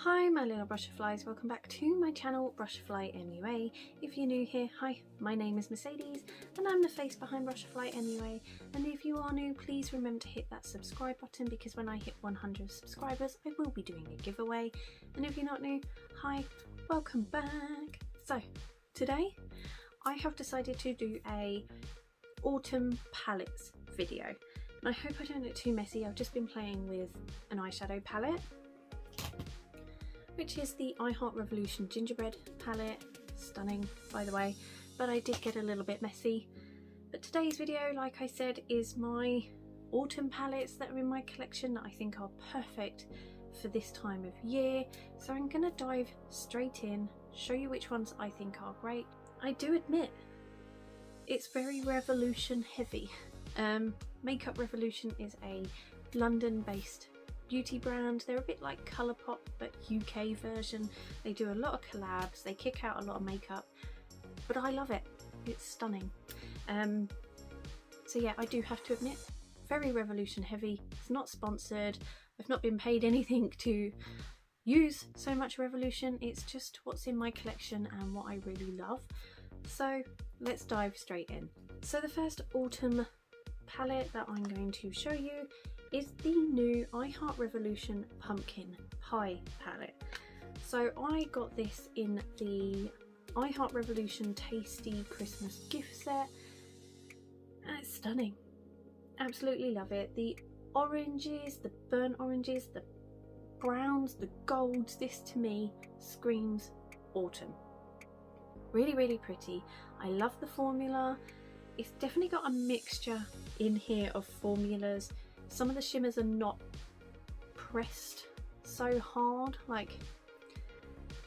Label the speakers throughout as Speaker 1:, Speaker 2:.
Speaker 1: Hi my little Brushflies, welcome back to my channel Brushfly MUA. If you're new here, hi, my name is Mercedes and I'm the face behind Brushfly MUA, and if you are new, please remember to hit that subscribe button because when I hit 100 subscribers I will be doing a giveaway, and if you're not new, hi, welcome back. So today I have decided to do a autumn palettes video, and I hope I don't look too messy. I've just been playing with an eyeshadow palette, which is the I Heart Revolution Gingerbread palette. Stunning, by the way, but I did get a little bit messy. But today's video, like I said, is my autumn palettes that are in my collection that I think are perfect for this time of year. So I'm going to dive straight in, show you which ones I think are great. I do admit it's very Revolution heavy. Makeup Revolution is a London-based beauty brand. They're a bit like Colourpop but UK version. They do a lot of collabs, they kick out a lot of makeup, but I love it. It's stunning. So yeah, I do have to admit, very Revolution heavy. It's not sponsored, I've not been paid anything to use so much Revolution. It's just what's in my collection and what I really love. So let's dive straight in. So the first autumn palette that I'm going to show you is the new I Heart Revolution Pumpkin Pie palette. So I got this in the I Heart Revolution Tasty Christmas gift set, and it's stunning. Absolutely love it. The oranges, the burnt oranges, the browns, the golds, this to me screams autumn. Really, really pretty. I love the formula. It's definitely got a mixture in here of formulas. Some of the shimmers are not pressed so hard, like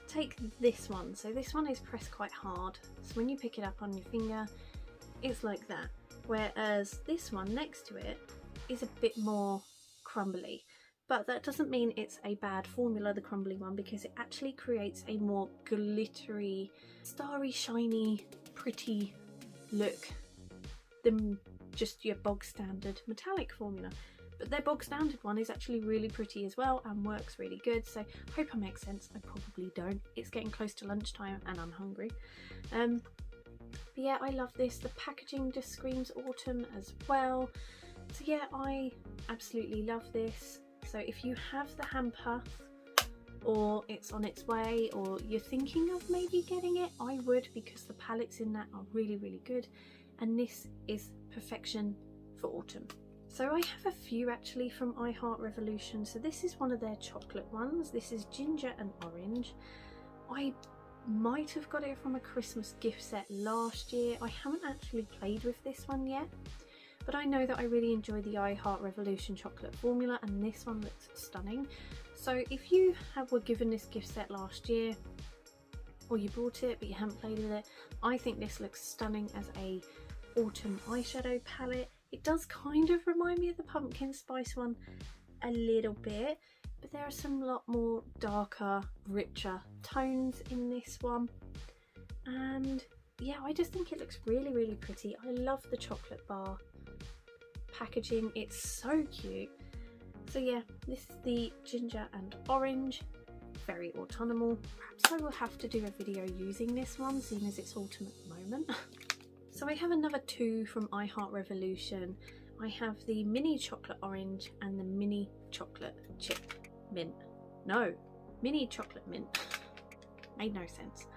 Speaker 1: take this one. So this one is pressed quite hard, so when you pick it up on your finger it's like that, whereas this one next to it is a bit more crumbly. But that doesn't mean it's a bad formula, the crumbly one, because it actually creates a more glittery, starry, shiny, pretty look than just your bog standard metallic formula. But their bog standard one is actually really pretty as well and works really good, so I hope I make sense. I probably don't. It's getting close to lunchtime and I'm hungry. But yeah, I love this. The packaging just screams autumn as well. So yeah, I absolutely love this. So if you have the hamper, or it's on its way, or you're thinking of maybe getting it, I would, because the palettes in that are really, really good. And this is perfection for autumn. So I have a few actually from I Heart Revolution. So this is one of their chocolate ones. This is ginger and orange. I might have got it from a Christmas gift set last year. I haven't actually played with this one yet, but I know that I really enjoy the I Heart Revolution chocolate formula, and this one looks stunning. So if you were given this gift set last year, or you bought it but you haven't played with it, I think this looks stunning as a autumn eyeshadow palette. It does kind of remind me of the pumpkin spice one a little bit, but there are some lot more darker, richer tones in this one. And yeah, I just think it looks really, really pretty. I love the chocolate bar packaging, it's so cute. So yeah, this is the ginger and orange, very autumnal. Perhaps I will have to do a video using this one, seeing as it's autumn at the moment. So I have another two from I Heart Revolution. I have the mini chocolate orange and the mini chocolate chip mint. No, mini chocolate mint. Made no sense.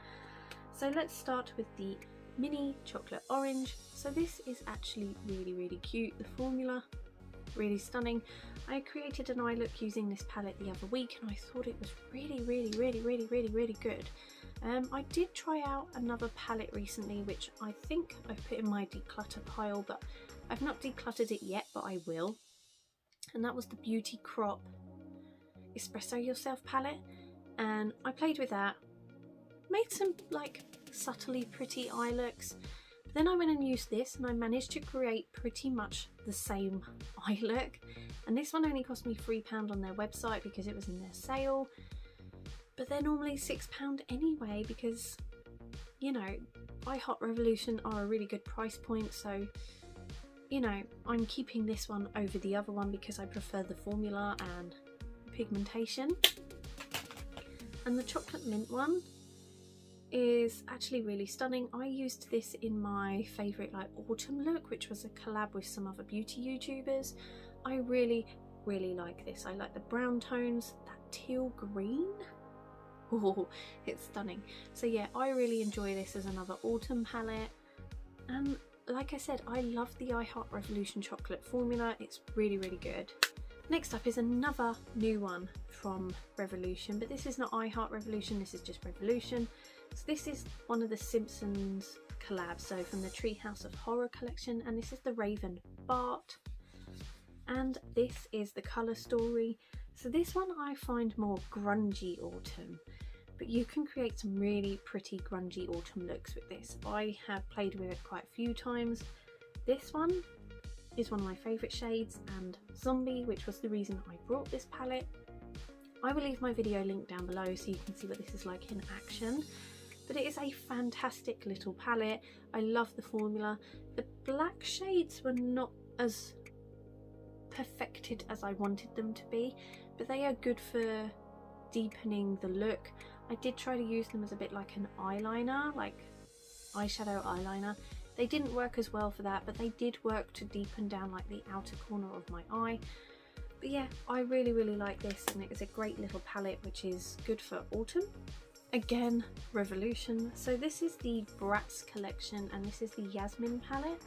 Speaker 1: So let's start with the mini chocolate orange. So this is actually really, really cute. The formula, really stunning. I created an eye look using this palette the other week and I thought it was really, really, really, really, really, really good. I did try out another palette recently, which I think I've put in my declutter pile, but I've not decluttered it yet, but I will. And that was the Beauty Crop Espresso Yourself palette. And I played with that, made some like subtly pretty eye looks. But then I went and used this and I managed to create pretty much the same eye look. And this one only cost me £3 on their website because it was in their sale. But they're normally £6 anyway, because, you know, I Heart Revolution are a really good price point. So, you know, I'm keeping this one over the other one because I prefer the formula and pigmentation. And the chocolate mint one is actually really stunning. I used this in my favourite like autumn look, which was a collab with some other beauty YouTubers. I really like this. I like the brown tones, that teal green. Oh, it's stunning. So yeah, I really enjoy this as another autumn palette. And like I said, I love the I Heart Revolution chocolate formula. It's really good. Next up is another new one from Revolution, but this is not I Heart Revolution, this is just Revolution. So this is one of the Simpsons collabs, so from the Treehouse of Horror collection, and this is the Raven Bart. And this is the colour story. So this one I find more grungy autumn, but you can create some really pretty grungy autumn looks with this. I have played with it quite a few times. This one is one of my favourite shades, and Zombie, which was the reason I brought this palette. I will leave my video link down below so you can see what this is like in action. But it is a fantastic little palette. I love the formula. The black shades were not as perfected as I wanted them to be, but they are good for deepening the look. I did try to use them as a bit like an eyeliner, like eyeshadow eyeliner. They didn't work as well for that, but they did work to deepen down like the outer corner of my eye. But yeah, I really like this, and it is a great little palette which is good for autumn. Again, Revolution. So this is the Bratz collection, and this is the Yasmin palette.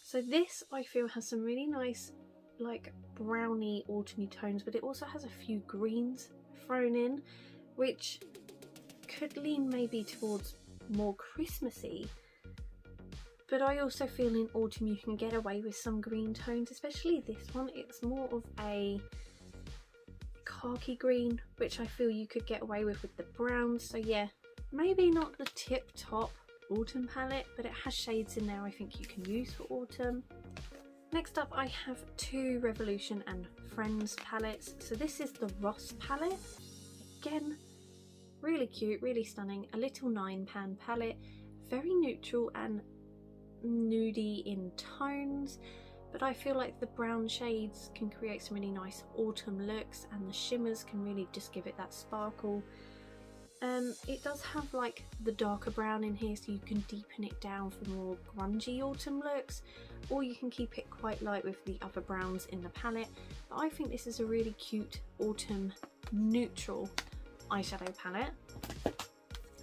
Speaker 1: So this I feel has some really nice like browny autumny tones, but it also has a few greens thrown in, which could lean maybe towards more Christmassy. But I also feel in autumn you can get away with some green tones, especially this one. It's more of a khaki green, which I feel you could get away with the browns. So yeah, maybe not the tip top autumn palette, but it has shades in there I think you can use for autumn. Next up I have two Revolution and Friends palettes. So this is the Ross palette. Again, really cute, really stunning. A little 9-pan palette, very neutral and nudie in tones, but I feel like the brown shades can create some really nice autumn looks, and the shimmers can really just give it that sparkle. It does have like the darker brown in here, so you can deepen it down for more grungy autumn looks, or you can keep it quite light with the other browns in the palette. But I think this is a really cute autumn neutral eyeshadow palette.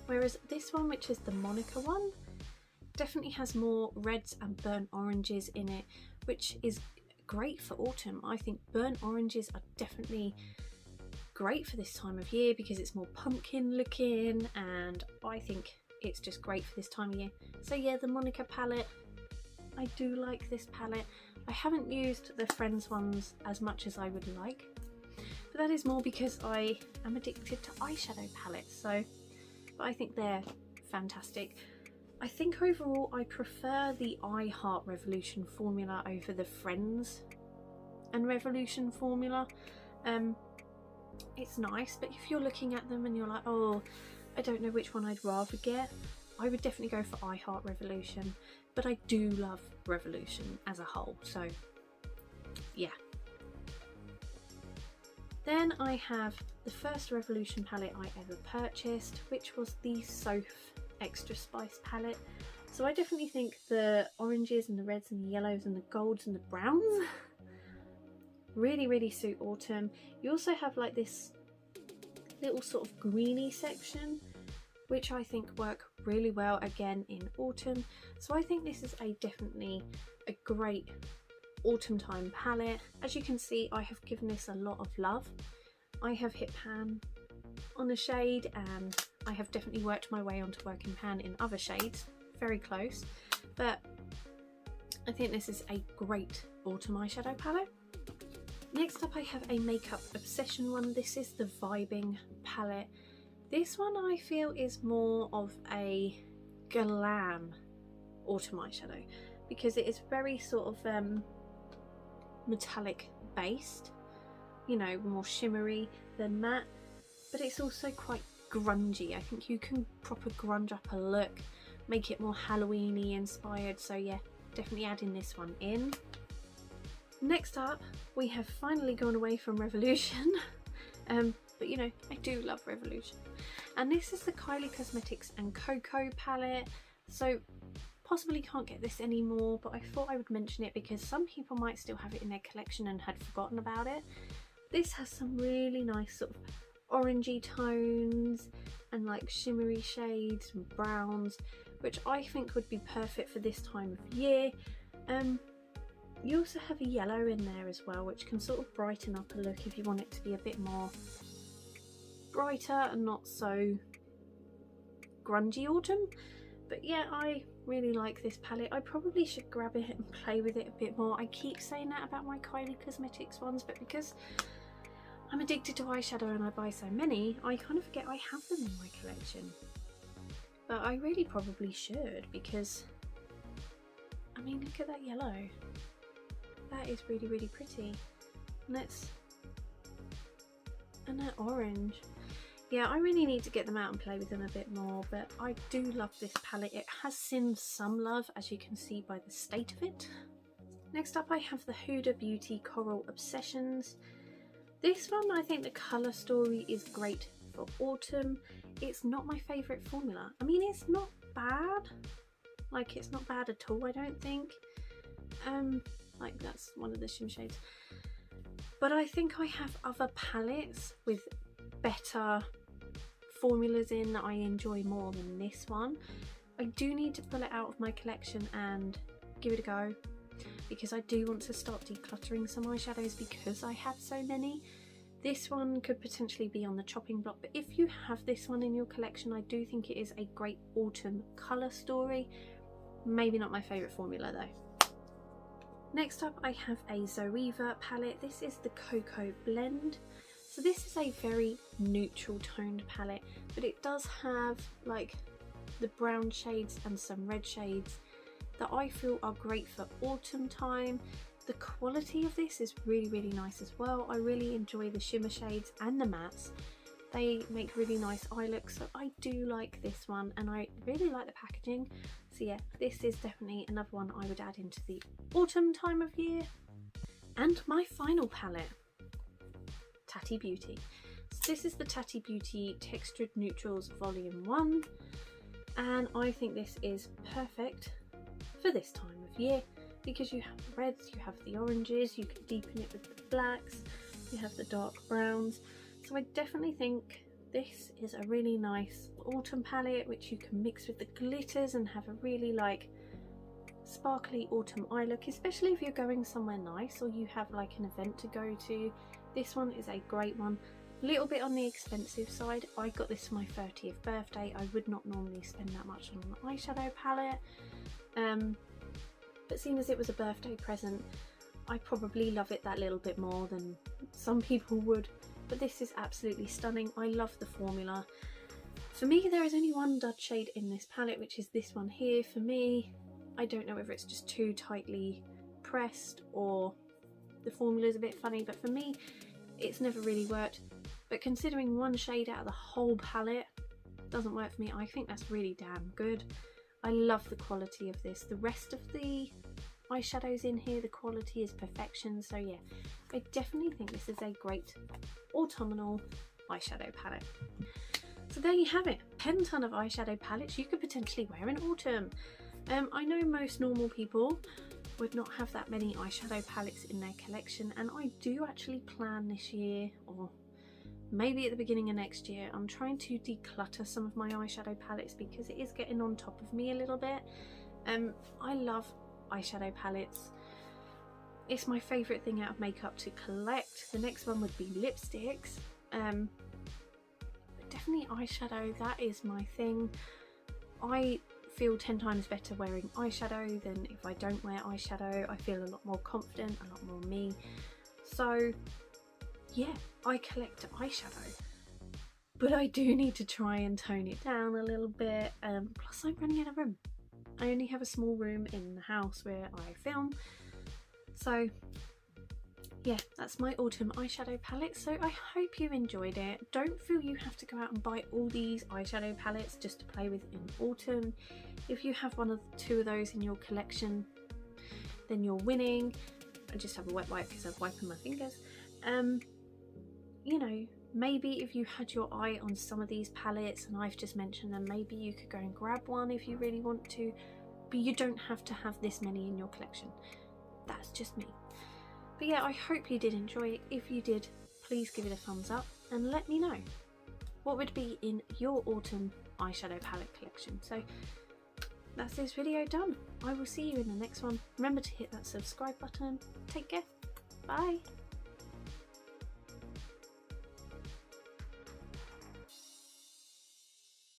Speaker 1: Whereas this one, which is the Monica one, definitely has more reds and burnt oranges in it, which is great for autumn. I think burnt oranges are definitely great for this time of year because it's more pumpkin looking, and I think it's just great for this time of year. So yeah, the Monica palette, I do like this palette. I haven't used the Friends ones as much as I would like, but that is more because I am addicted to eyeshadow palettes. So, but I think they're fantastic. I think overall I prefer the I Heart Revolution formula over the Friends and Revolution formula. It's nice, but if you're looking at them and you're like, oh, I don't know which one I'd rather get, I would definitely go for I Heart Revolution. But I do love Revolution as a whole, so yeah. Then I have the first Revolution palette I ever purchased, which was the Soph Extra Spice palette. So I definitely think the oranges and the reds and the yellows and the golds and the browns really suit autumn. You also have like this little sort of greeny section, which I think work really well again in autumn. So I think this is definitely a great autumn time palette. As you can see, I have given this a lot of love. I have hit pan on a shade, and I have definitely worked my way onto working pan in other shades, very close, but I think this is a great autumn eyeshadow palette. Next up I have a Makeup Obsession one. This is the Vibing palette. This one I feel is more of a glam autumn eyeshadow because it is very sort of metallic based, you know, more shimmery than matte, but it's also quite grungy. I think you can proper grunge up a look, make it more Halloween-y inspired, so yeah, definitely adding this one in. Next up, we have finally gone away from Revolution, but but you know, I do love Revolution. And this is the Kylie Cosmetics and Xoxo palette, so possibly can't get this anymore, but I thought I would mention it because some people might still have it in their collection and had forgotten about it. This has some really nice sort of orangey tones and like shimmery shades and browns, which I think would be perfect for this time of year. You also have a yellow in there as well, which can sort of brighten up a look if you want it to be a bit more brighter and not so grungy autumn. But yeah, I really like this palette. I probably should grab it and play with it a bit more. I keep saying that about my Kylie Cosmetics ones, but because I'm addicted to eyeshadow and I buy so many, I kind of forget I have them in my collection. But I really probably should, because I mean, look at that yellow. That is really, really pretty. And that orange. Yeah, I really need to get them out and play with them a bit more, but I do love this palette. It has seen some love, as you can see by the state of it. Next up I have the Huda Beauty Coral Obsessions. This one, I think the colour story is great for autumn. It's not my favourite formula. I mean, it's not bad. Like, it's not bad at all, I don't think. Like, that's one of the shim shades. But I think I have other palettes with better formulas in that I enjoy more than this one. I do need to pull it out of my collection and give it a go, because I do want to start decluttering some eyeshadows because I have so many. This one could potentially be on the chopping block, but if you have this one in your collection, I do think it is a great autumn colour story. Maybe not my favourite formula though. Next up I have a Zoeva palette. This is the Cocoa Blend. So this is a very neutral toned palette, but it does have like the brown shades and some red shades that I feel are great for autumn time. The quality of this is really, really nice as well. I really enjoy the shimmer shades and the mattes. They make really nice eye looks, so I do like this one, and I really like the packaging. So yeah, this is definitely another one I would add into the autumn time of year. And my final palette, Tati Beauty. So this is the Tati Beauty Textured Neutrals Volume 1, and I think this is perfect for this time of year because you have the reds, you have the oranges, you can deepen it with the blacks, you have the dark browns. So I definitely think this is a really nice autumn palette which you can mix with the glitters and have a really like sparkly autumn eye look, especially if you're going somewhere nice or you have like an event to go to. This one is a great one. A little bit on the expensive side. I got this for my 30th birthday. I would not normally spend that much on an eyeshadow palette, but seeing as it was a birthday present, I probably love it that little bit more than some people would. But this is absolutely stunning. I love the formula. For me, there is only one dud shade in this palette, which is this one here. For me, I don't know whether it's just too tightly pressed or the formula is a bit funny, but for me, it's never really worked. But considering one shade out of the whole palette doesn't work for me, I think that's really damn good. I love the quality of this. The rest of the eyeshadows in here, the quality is perfection. So yeah, I definitely think this is a great autumnal eyeshadow palette. So there you have it, 10 ton of eyeshadow palettes you could potentially wear in autumn. I know most normal people would not have that many eyeshadow palettes in their collection, and I do actually plan this year, or maybe at the beginning of next year, I'm trying to declutter some of my eyeshadow palettes because it is getting on top of me a little bit. I love eyeshadow palettes. It's my favourite thing out of makeup to collect. The next one would be lipsticks. But definitely eyeshadow, that is my thing. I feel 10 times better wearing eyeshadow than if I don't wear eyeshadow. I feel a lot more confident, a lot more me. So yeah, I collect eyeshadow, but I do need to try and tone it down a little bit. Plus I'm running out of room. I only have a small room in the house where I film. So yeah, that's my autumn eyeshadow palette. So I hope you enjoyed it. Don't feel you have to go out and buy all these eyeshadow palettes just to play with in autumn. If you have one or two of those in your collection, then you're winning. I just have a wet wipe because I'm wiping my fingers. You know, Maybe if you had your eye on some of these palettes and I've just mentioned them, maybe you could go and grab one if you really want to, but you don't have to have this many in your collection. That's just me. But yeah, I hope you did enjoy it. If you did, please give it a thumbs up and let me know what would be in your autumn eyeshadow palette collection. So that's this video done. I will see you in the next one. Remember to hit that subscribe button. Take care. Bye.